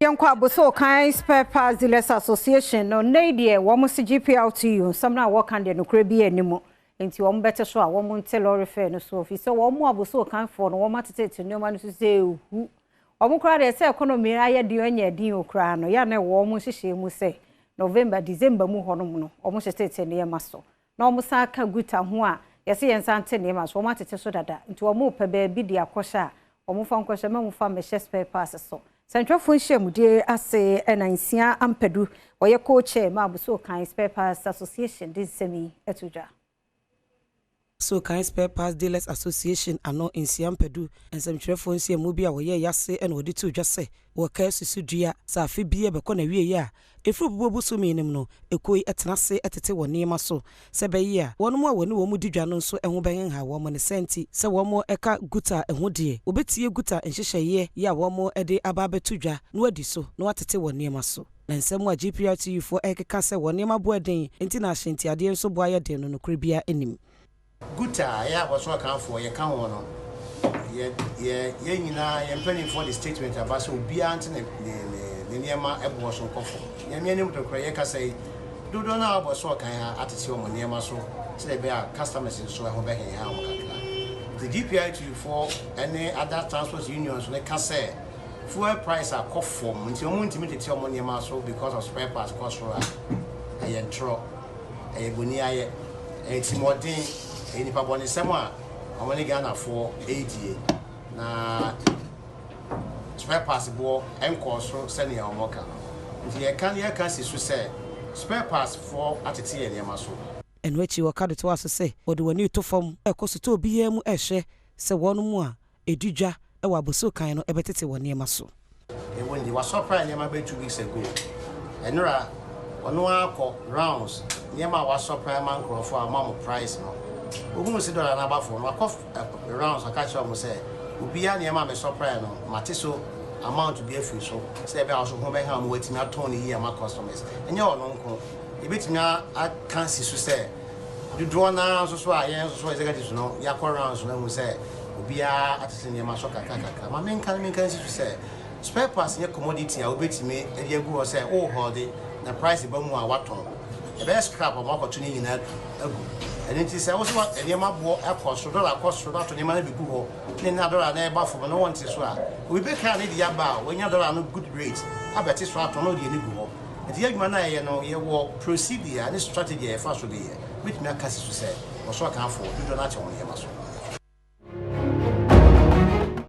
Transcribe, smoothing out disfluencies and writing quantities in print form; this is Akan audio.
Yankwa Abossey Okai Spare Parts Dealers Association no Nadia womusi GPRTU samna wakande no krebi enimo enti wo mbete so a wo monte lorry fare no so fi so wo mo Abossey Okai for no wo matete nneoma no so se hu wo kra de se economy aye de anya din okra no ya na wo mo hihye mu se November December mu honom no wo mo hye nneema so na wo sa ka guta ho a yesi yensa nte nneema so wo matete so dada enti wo mo pe ba bi de akosha wo mo fa nkosha ma mo fa me spare parts so Central Function Mudie ase enansia ampedu oye co-chair ma Abossey Okai Spare Parts Association this semi etuja. So Okai Spare Parts Dealers Association ano insia ampedu Central Function mu bia oye yase en odi tu dwase wo ka susudua sa afi bia be ko na wie ya efru bubu so minim no ekoi etenase etete wo niema so se be yi a wono mu a woni wo mu didwa no nso eho ben ha wo mo ne senti se wo mo eka guta eho die obetie guta enhyehyeye ya wo mo ede aba betudwa no adi so no atete wo niema so na nsemu a GPRTU for ekeka se wo niema bo eden enti na ahyenti ade nso bo aye den no kribia enim guta ya Abossey Okai for ye kan wo no ye nyina ye mpani for the statement about so bia ante ne niema ebo so nkofo ye me anim to kra ye ka say dodo na Abossey Okai ha atete o niema so say be a customers so ho be hen ha o kakra the GPRTU for any other transport unions ne ka say fuel price are kofo nti o ntimi tete o niema so because of spare parts cost ro aye ntro aye boni aye timodin nipa boni semo a amani Ghana for 80 na spare parts bo enko so senior omoka nti ye kan si so say spare parts for atete ye niema so enwechi wakade to aso say odi wani to fom ekoso to obiya mu ehwe se wono mu a edudwa e wa Abossey Okai no ebetete wo niema so e wondi wa surprise niema be 2 weeks ago enura ono akọ rounds niema wa surprise man crofo amam price no ogun se dollar na ba for no akọ rounds aka cho mo say obiya niema me surprise no mate so amount be free so say be also ho be ha mo wetimi aton ni ma customers enye ono nko ebetimi akansi so say dodo na so ayen so executive no yakọ rounds no mo say obiya atese niema so kaka ma menkan si so say spare parts nye commodity a obetimi e egu ho say oh hold na price ba mu a waton e be scrap o makoto ni nyina agu enti say wo so niema bo ekoso dollar cost so that niema na bigu ho ni na dollar na e ba fo no wonte so a we be kan ni dia ba wo nya dollar no good rate abeti so aton no de ni gu ho enti adwuma na ye no ye wo procedure and strategy e fa so de ye with me akasi so say Abossey Okai for do na che won niema so